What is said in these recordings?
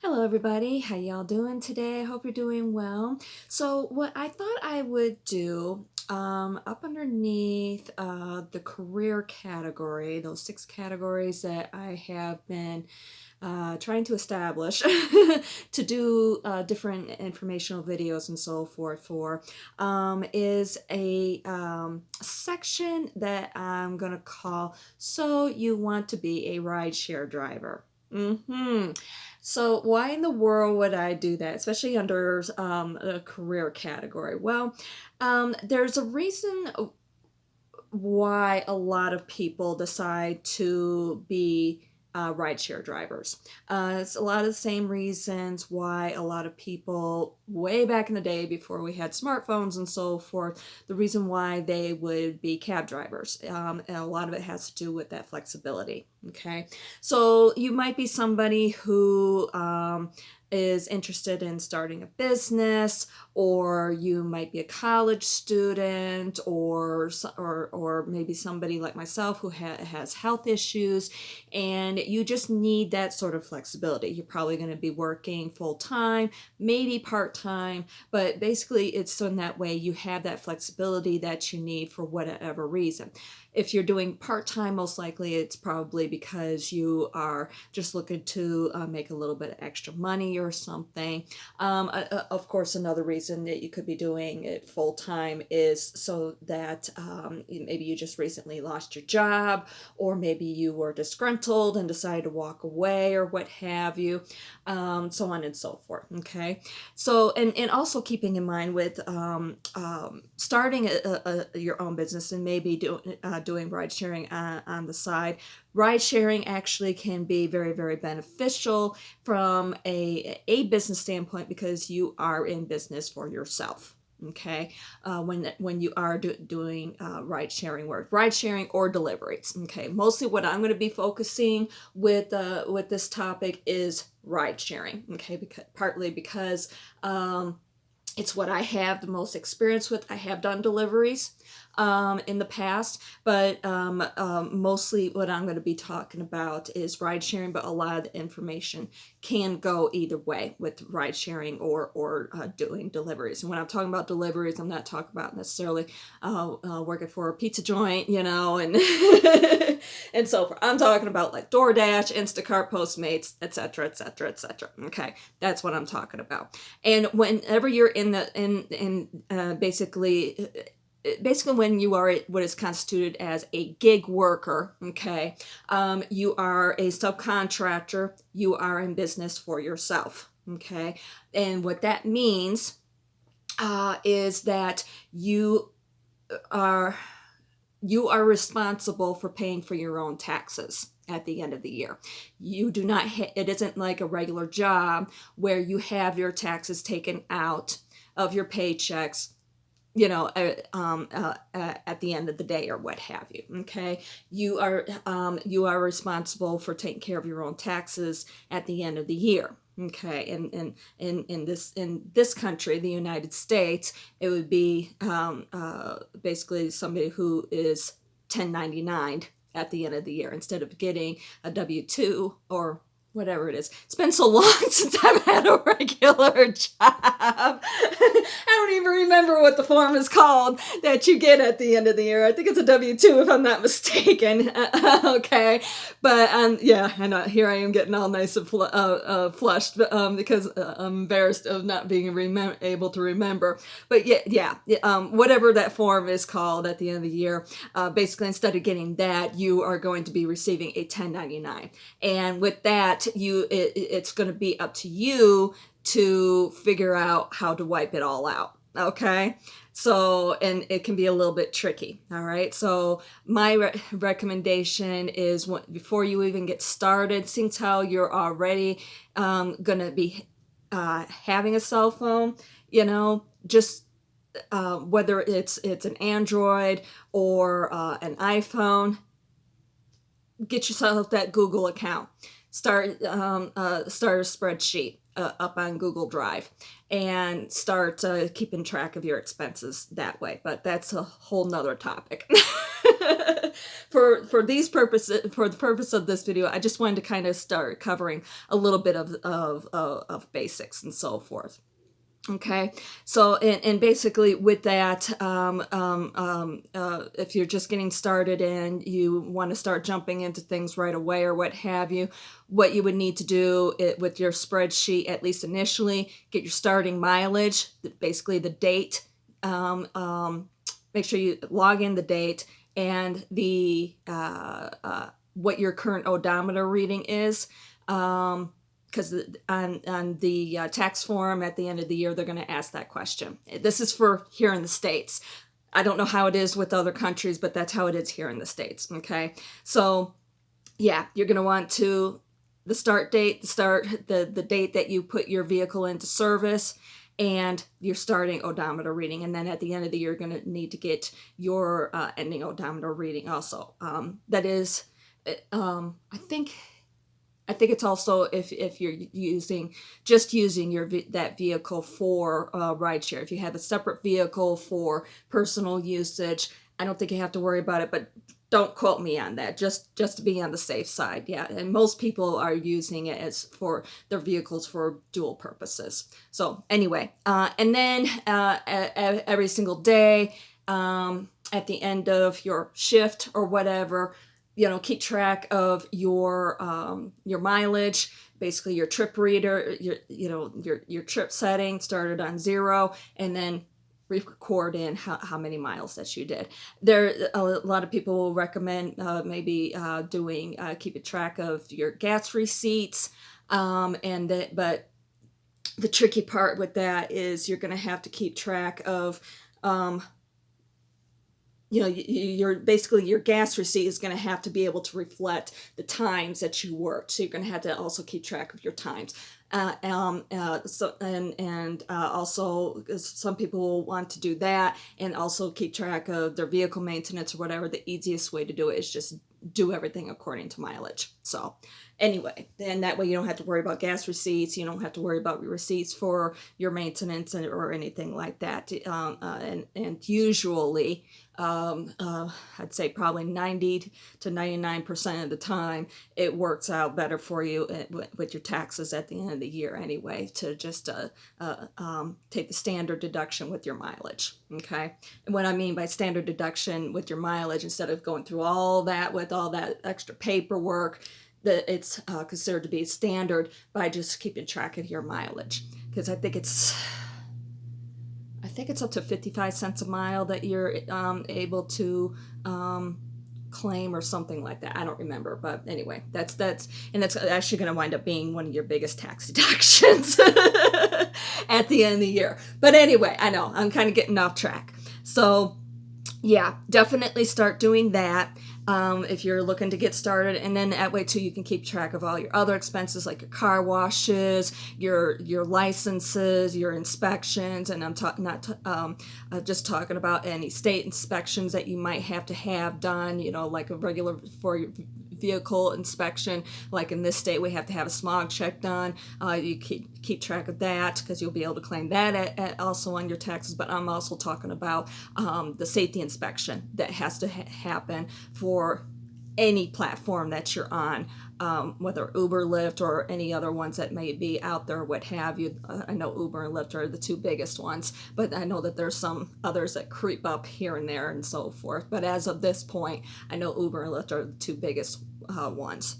Hello everybody, how y'all doing today? I hope you're doing well. So what I thought I would do up underneath the career category, those 6 categories that I have been trying to establish to do different informational videos and so forth for, is a section that I'm gonna call "So You Want to Be a Rideshare Driver." So why in the world would I do that, especially under a career category? Well, there's a reason why a lot of people decide to be rideshare drivers. It's a lot of the same reasons why a lot of people, way back in the day before we had smartphones and so forth, the reason why they would be cab drivers. And a lot of it has to do with that flexibility. Okay, so you might be somebody who is interested in starting a business, or you might be a college student, or maybe somebody like myself who has health issues, and you just need that sort of flexibility. You're probably going to be working full time, maybe part time, but basically it's so in that way you have that flexibility that you need for whatever reason. If you're doing part time, most likely it's probably because you are just looking to make a little bit of extra money or something. Of course, another reason that you could be doing it full time is so that maybe you just recently lost your job, or maybe you were disgruntled and decided to walk away, or what have you, so on and so forth. Okay, so and also keeping in mind with starting your own business and maybe doing ride sharing on the side. Ride sharing actually can be very, very beneficial from a business standpoint, because you are in business for yourself. Okay, when you are doing ride sharing or deliveries. Okay, mostly what I'm going to be focusing with this topic is ride sharing. Okay, partly because it's what I have the most experience with. I have done deliveries in the past, but mostly what I'm going to be talking about is ride sharing. But a lot of the information can go either way with ride sharing or doing deliveries. And when I'm talking about deliveries, I'm not talking about necessarily working for a pizza joint, and and so forth. I'm talking about like DoorDash, Instacart, Postmates, etc., etc., etc. Okay, that's what I'm talking about. And whenever you're basically when you are what is constituted as a gig worker, okay, you are a subcontractor, you are in business for yourself. Okay, and what that means is that are you are responsible for paying for your own taxes at the end of the year. You do not it isn't like a regular job where you have your taxes taken out of your paychecks, at the end of the day, or what have you. Okay, you are responsible for taking care of your own taxes at the end of the year. Okay, and in this country, the United States, it would be basically somebody who is 1099 at the end of the year, instead of getting a W-2 or whatever it is. It's been so long since I've had a regular job. I don't even remember what the form is called that you get at the end of the year. I think it's a W-2 if I'm not mistaken. Okay, but yeah, and here I am getting all nice and flushed because I'm embarrassed of not being able to remember. But yeah, whatever that form is called at the end of the year, basically instead of getting that, you are going to be receiving a 1099, and with that, it's going to be up to you to figure out how to wipe it all out. Okay, so, and it can be a little bit tricky. All right, so my recommendation is, before you even get started, since how you're already gonna be having a cell phone, just whether it's an Android or an iPhone, get yourself that Google account. Start a spreadsheet up on Google Drive, and start keeping track of your expenses that way. But that's a whole nother topic. For these purposes, for the purpose of this video, I just wanted to kind of start covering a little bit of basics and so forth. Okay, so and basically with that, if you're just getting started and you want to start jumping into things right away or what have you, what you would need to do with your spreadsheet, at least initially, get your starting mileage, basically the date. Make sure you log in the date and the what your current odometer reading is. Because on the tax form at the end of the year, they're going to ask that question. This is for here in the States. I don't know how it is with other countries, but that's how it is here in the States. Okay, so yeah, you're going to want to the start date, the date that you put your vehicle into service, and your starting odometer reading. And then at the end of the year, you're going to need to get your ending odometer reading also. That is, I think it's also if you're using your that vehicle for rideshare. If you have a separate vehicle for personal usage, I don't think you have to worry about it. But don't quote me on that. Just to be on the safe side, yeah. And most people are using it as for their vehicles for dual purposes. So anyway, and then every single day, at the end of your shift or whatever, keep track of your mileage, basically your trip reader, your trip setting started on 0, and then record in how many miles that you did. There, a lot of people will recommend maybe doing keeping track of your gas receipts, but the tricky part with that is you're going to have to keep track of your basically your gas receipt is going to have to be able to reflect the times that you worked. So you're going to have to also keep track of your times. Also some people will want to do that and also keep track of their vehicle maintenance or whatever. The easiest way to do it is just do everything according to mileage. So anyway, then that way you don't have to worry about gas receipts. You don't have to worry about your receipts for your maintenance or anything like that. And usually, I'd say probably 90 to 99% of the time, it works out better for you with your taxes at the end of the year anyway, to just take the standard deduction with your mileage. Okay, and what I mean by standard deduction with your mileage, instead of going through all that with all that extra paperwork, that it's considered to be standard by just keeping track of your mileage. Because I think it's up to 55 cents a mile that you're able to claim or something like that. I don't remember, but anyway, that's actually going to wind up being one of your biggest tax deductions at the end of the year. But anyway, I know I'm kind of getting off track. So yeah, definitely start doing that. If you're looking to get started, and then that way too you can keep track of all your other expenses like your car washes, your licenses, your inspections, and I'm just talking about any state inspections that you might have to have done, like a regular for your vehicle inspection. Like in this state, we have to have a smog check done. You keep track of that because you'll be able to claim that also on your taxes. But I'm also talking about the safety inspection that has to happen for any platform that you're on, whether Uber, Lyft, or any other ones that may be out there, what have you. I know Uber and Lyft are the two biggest ones, but I know that there's some others that creep up here and there and so forth. But as of this point, I know Uber and Lyft are the two biggest ones.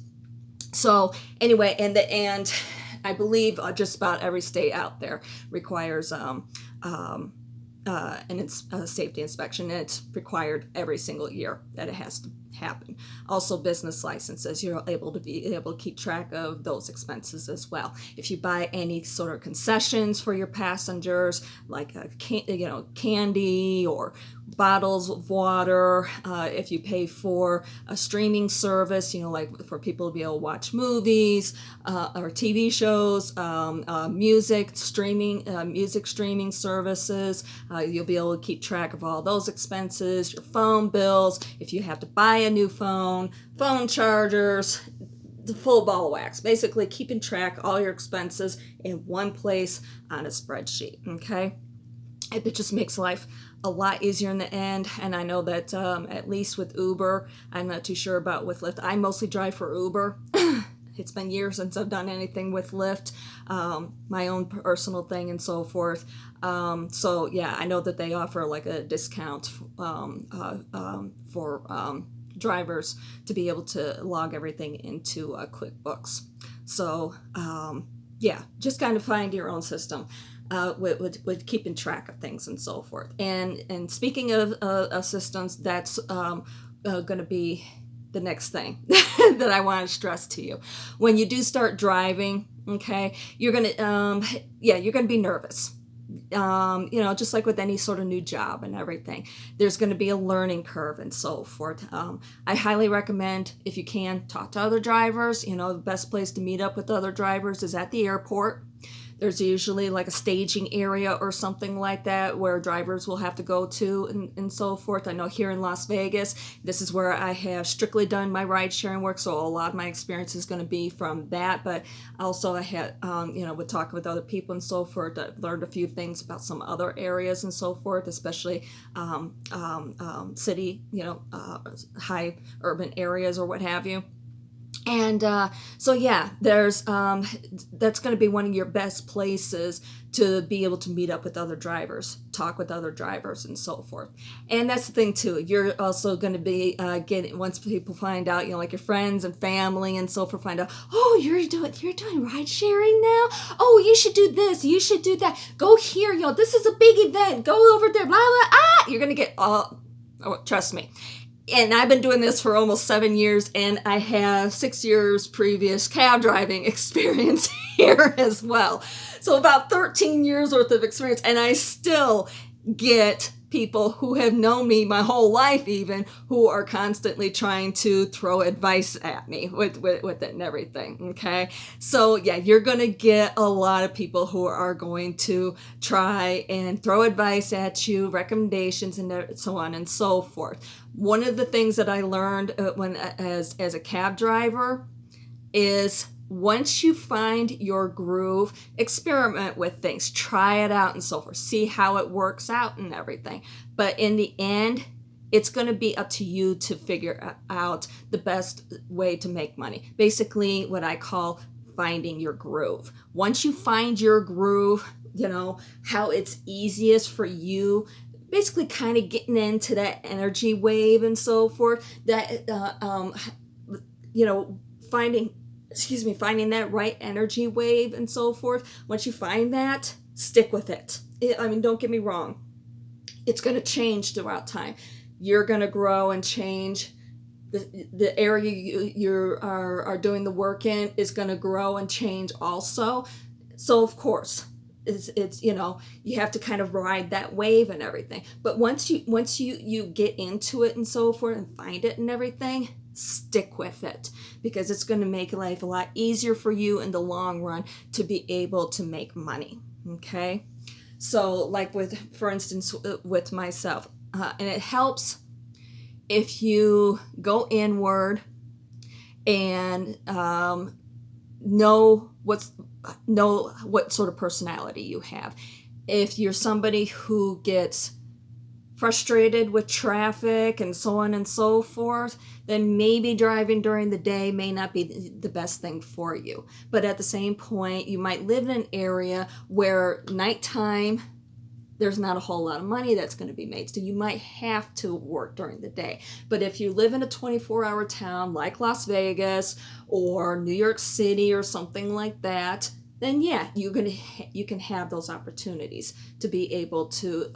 So anyway, and I believe just about every state out there requires a safety inspection, and it's required every single year that it has to happen. Also, business licenses, you're able to keep track of those expenses as well. If you buy any sort of concessions for your passengers, like candy or bottles of water, if you pay for a streaming service, like for people to be able to watch movies or TV shows, music streaming services, you'll be able to keep track of all those expenses, your phone bills, if you have to buy a new phone chargers, the full ball of wax. Basically keeping track all your expenses in one place on a spreadsheet. Okay, It just makes life a lot easier in the end. And I know that at least with Uber, I'm not too sure about with Lyft. I mostly drive for Uber. It's been years since I've done anything with Lyft, my own personal thing and so forth. So yeah, I know that they offer like a discount for drivers to be able to log everything into QuickBooks. So yeah, just kind of find your own system. With keeping track of things and so forth. And speaking of systems, that's going to be the next thing that I want to stress to you. When you do start driving, okay, you're gonna you're gonna be nervous. Just like with any sort of new job and everything, there's going to be a learning curve and so forth. I highly recommend, if you can, talk to other drivers. The best place to meet up with other drivers is at the airport. There's usually like a staging area or something like that where drivers will have to go to and so forth. I know here in Las Vegas, this is where I have strictly done my ride sharing work, so a lot of my experience is going to be from that. But also I had, with talking with other people and so forth, I learned a few things about some other areas and so forth, especially city, high urban areas or what have you. And so yeah, there's that's going to be one of your best places to be able to meet up with other drivers, talk with other drivers, and so forth. And that's the thing too. You're also going to be getting, once people find out, like your friends and family and so forth, find out, oh, you're doing ride sharing now. Oh, you should do this. You should do that. Go here, this is a big event. Go over there. Blah blah. You're going to get all. Oh, trust me. And I've been doing this for almost 7 years, and I have 6 years previous cab driving experience here as well. So about 13 years worth of experience, and I still get people who have known me my whole life even, who are constantly trying to throw advice at me with it and everything, okay? So yeah, you're going to get a lot of people who are going to try and throw advice at you, recommendations, and so on and so forth. One of the things that I learned as a cab driver is, once you find your groove, experiment with things, try it out and so forth, see how it works out and everything. But in the end, it's going to be up to you to figure out the best way to make money. Basically, what I call finding your groove. Once you find your groove, how it's easiest for you, basically kind of getting into that energy wave and so forth, that finding that right energy wave and so forth. Once you find that, stick with it. Don't get me wrong, it's going to change throughout time. You're going to grow and change. The area you are doing the work in is going to grow and change also. So of course, it's you have to kind of ride that wave and everything. But once you get into it and so forth and find it and everything, stick with it, because it's going to make life a lot easier for you in the long run to be able to make money. Okay, so like for instance, with myself, and it helps if you go inward and know what sort of personality you have. If you're somebody who gets frustrated with traffic and so on and so forth, then maybe driving during the day may not be the best thing for you. But at the same point, you might live in an area where nighttime, there's not a whole lot of money that's going to be made, so you might have to work during the day. But if you live in a 24-hour town like Las Vegas or New York City or something like that, then yeah, you can have those opportunities to be able to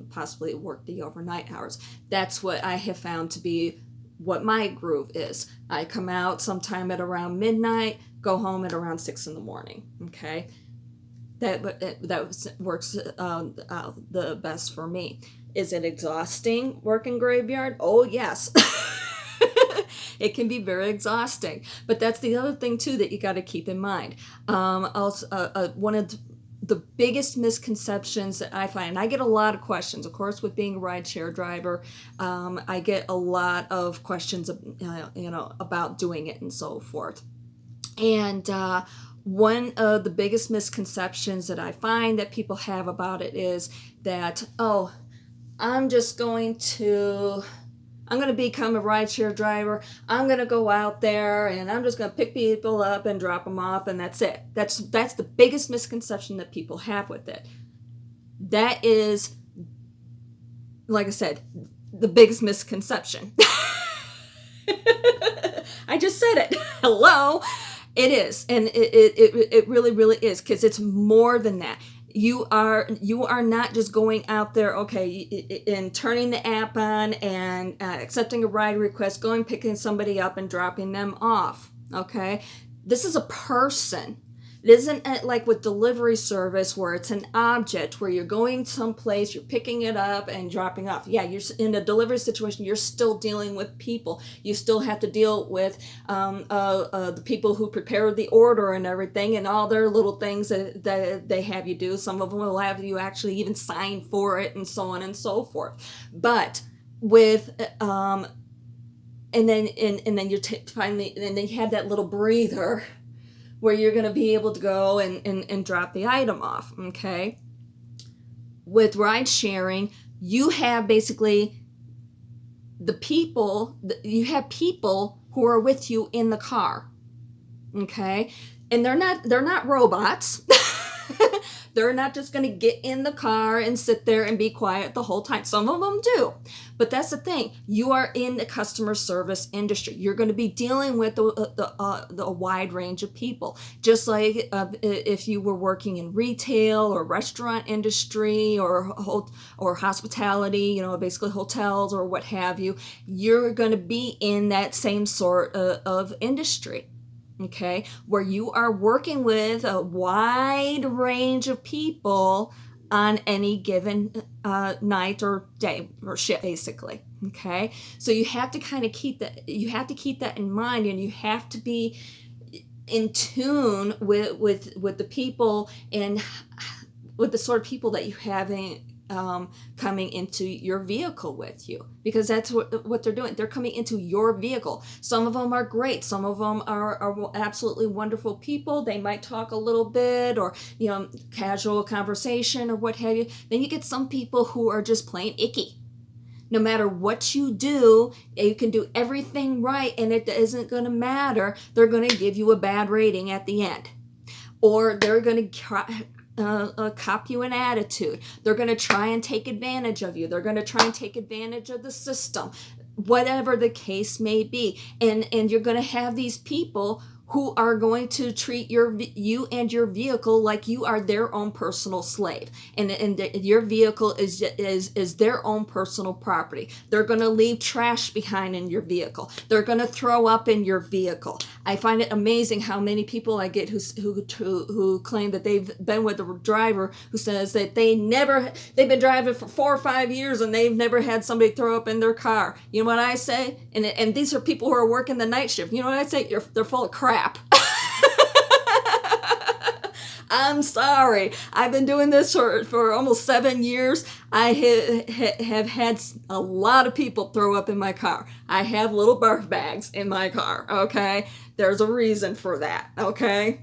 possibly work the overnight hours. That's what I have found to be what my groove is. I come out sometime at around midnight, go home at around 6 in the morning. Okay, that works the best for me. Is it exhausting working graveyard? Oh yes. It can be very exhausting, but that's the other thing too that you got to keep in mind. Also, one of the biggest misconceptions that I find, and I get a lot of questions, of course, with being a rideshare driver, I get a lot of questions, about doing it and so forth. And one of the biggest misconceptions that I find that people have about it is that, oh, I'm just going to I'm going to become a rideshare driver. I'm going to go out there and I'm just going to pick people up and drop them off, and that's it. That's the biggest misconception that people have with it. That is, like I said, the biggest misconception. I just said it. Hello. It is, and it really, really is, because it's more than that. You are not just going out there, okay, and turning the app on and accepting a ride request, going picking somebody up and dropping them off. Okay, this is a person. It isn't like with delivery service where it's an object where you're going someplace, you're picking it up and dropping off. Yeah, you're in a delivery situation. You're still dealing with people. You still have to deal with the people who prepare the order and everything, and all their little things that they have you do. Some of them will have you actually even sign for it, and so on and so forth. But with and then you're finally, and then you have that little breather where you're going to be able to go and drop the item off, okay? With ride sharing, you have basically you have people who are with you in the car, okay? And they're not robots. They're not just going to get in the car and sit there and be quiet the whole time. Some of them do. But that's the thing. You are in the customer service industry. You're going to be dealing with the wide range of people. Just like if you were working in retail or restaurant industry or hospitality, basically hotels or what have you, you're going to be in that same sort of industry. Okay, where you are working with a wide range of people on any given night or day or shift, basically. Okay, so you have to kind of keep that. You have to keep that in mind, and you have to be in tune with the people and with the sort of people that you have coming into your vehicle with you, because that's what they're doing. They're coming into your vehicle. Some of them are great. Some of them are absolutely wonderful people. They might talk a little bit or, casual conversation or what have you. Then you get some people who are just plain icky. No matter what you do, you can do everything right and it isn't going to matter. They're going to give you a bad rating at the end. Or they're going to cop you an attitude. They're going to try and take advantage of you. They're going to try and take advantage of the system, whatever the case may be. And you're going to have these people who are going to treat you and your vehicle like you are their own personal slave, and your vehicle is their own personal property. They're going to leave trash behind in your vehicle. They're going to throw up in your vehicle. I find it amazing how many people I get who claim that they've been with a driver who says that they've been driving for 4 or 5 years and they've never had somebody throw up in their car. You know what I say? And these are people who are working the night shift. You know what I say? They're full of crap. I'm sorry. I've been doing this for almost 7 years. I have had a lot of people throw up in my car. I have little barf bags in my car, okay? There's a reason for that, okay?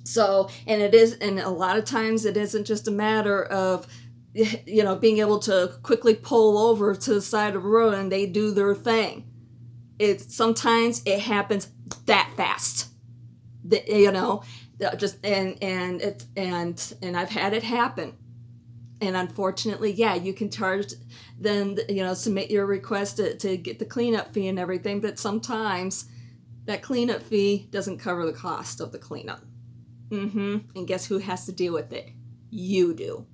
So, and a lot of times it isn't just a matter of, being able to quickly pull over to the side of the road and they do their thing. Sometimes it happens that fast. Just and I've had it happen. And unfortunately, yeah, you can charge, then submit your request to get the cleanup fee and everything, but sometimes that cleanup fee doesn't cover the cost of the cleanup. And guess who has to deal with it? You do.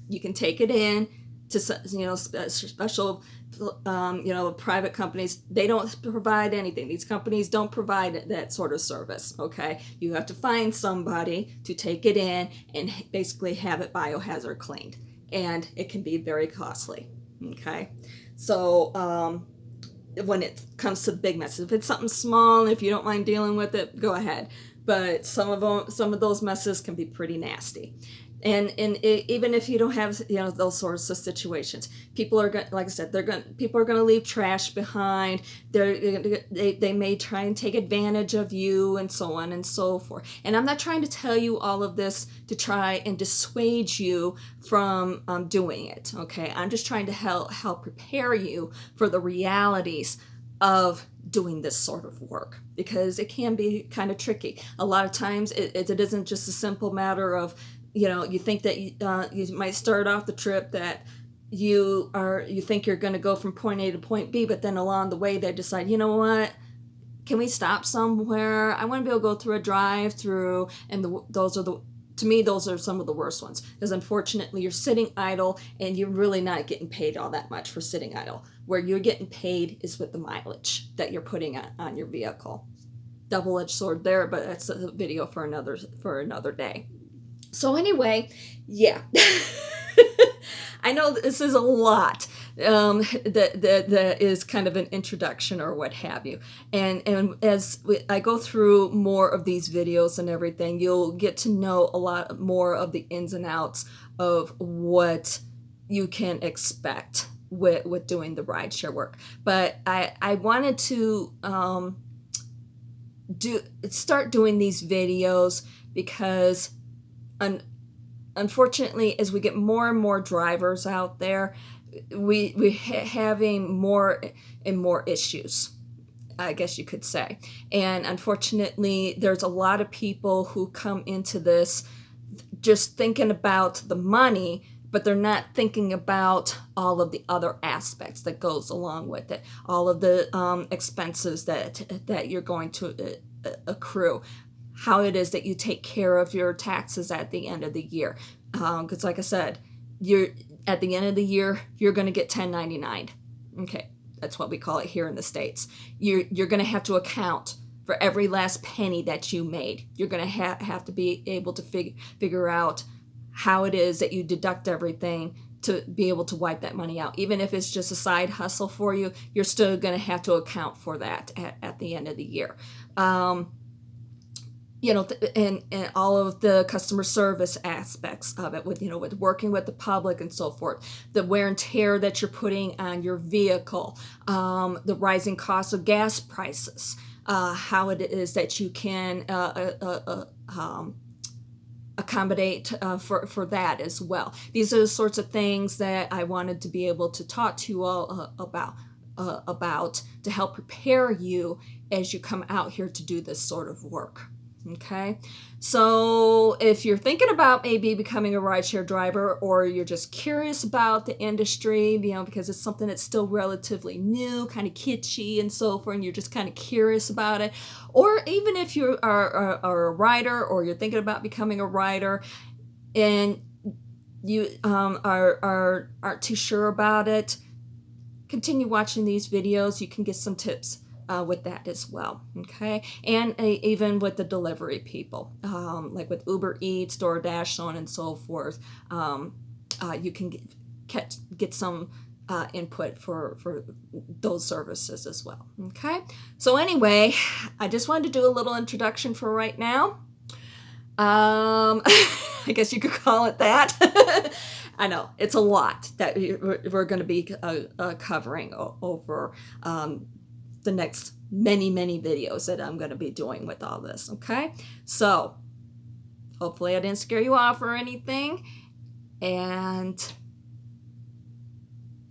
You can take it in to special private companies. They don't provide anything. These companies don't provide that sort of service, okay? You have to find somebody to take it in and basically have it biohazard cleaned, and it can be very costly, okay? So when it comes to the big messes, if it's something small, if you don't mind dealing with it, go ahead. But some of those messes can be pretty nasty. Even if you don't have, you know, those sorts of situations, people are going, like I said, people are going to leave trash behind. They may try and take advantage of you, and so on and so forth. And I'm not trying to tell you all of this to try and dissuade you from doing it. Okay, I'm just trying to help prepare you for the realities of doing this sort of work, because it can be kind of tricky. A lot of times it isn't just a simple matter of, you know, you think that you might start off the trip that you think you're going to go from point A to point B, but then along the way they decide, you know what, can we stop somewhere? I want to be able to go through a drive through. And those are the, to me, those are some of the worst ones, because unfortunately you're sitting idle and you're really not getting paid all that much for sitting idle. Where you're getting paid is with the mileage that you're putting on your vehicle. Double-edged sword there, but that's a video for another day. So anyway, yeah. I know this is a lot, that is kind of an introduction or what have you. And as I go through more of these videos and everything, you'll get to know a lot more of the ins and outs of what you can expect with doing the rideshare work. But I wanted to start doing these videos because unfortunately, as we get more and more drivers out there, we having more and more issues, I guess you could say. And unfortunately, there's a lot of people who come into this just thinking about the money, but they're not thinking about all of the other aspects that goes along with it, all of the expenses that you're going to accrue, how it is that you take care of your taxes at the end of the year. Because like I said, you're at the end of the year, you're going to get 1099. Okay, that's what we call it here in the States. You're going to have to account for every last penny that you made. You're going to have to be able to figure out how it is that you deduct everything to be able to wipe that money out. Even if it's just a side hustle for you, you're still going to have to account for that at the end of the year. You know, and all of the customer service aspects of it, with, you know, with working with the public and so forth, the wear and tear that you're putting on your vehicle, the rising cost of gas prices, how it is that you can accommodate for that as well. These are the sorts of things that I wanted to be able to talk to you all about to help prepare you as you come out here to do this sort of work. Okay, so if you're thinking about maybe becoming a rideshare driver, or you're just curious about the industry, you know, because it's something that's still relatively new, kind of kitschy and so forth, and you're just kind of curious about it, or even if you are a rider, or you're thinking about becoming a rider and you aren't too sure about it, continue watching these videos. You can get some tips with that as well, okay? And even with the delivery people, like with Uber Eats, DoorDash, so on and so forth, you can get some input for those services as well, okay? So anyway, I just wanted to do a little introduction for right now. I guess you could call it that. I know, it's a lot that we're going to be covering over the next many videos that I'm going to be doing with all this, okay? So hopefully I didn't scare you off or anything, and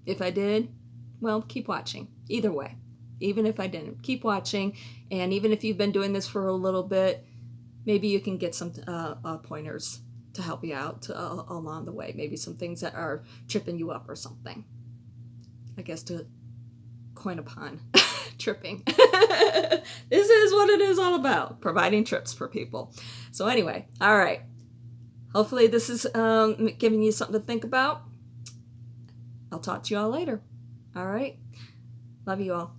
if I did, well, keep watching. Either way, even if I didn't, keep watching. And even if you've been doing this for a little bit, maybe you can get some pointers to help you out along the way. Maybe some things that are tripping you up or something, I guess, to coin a pun. Tripping. This is what it is all about, providing trips for people. So anyway, all right, hopefully this is giving you something to think about. I'll talk to you all later. All right, love you all.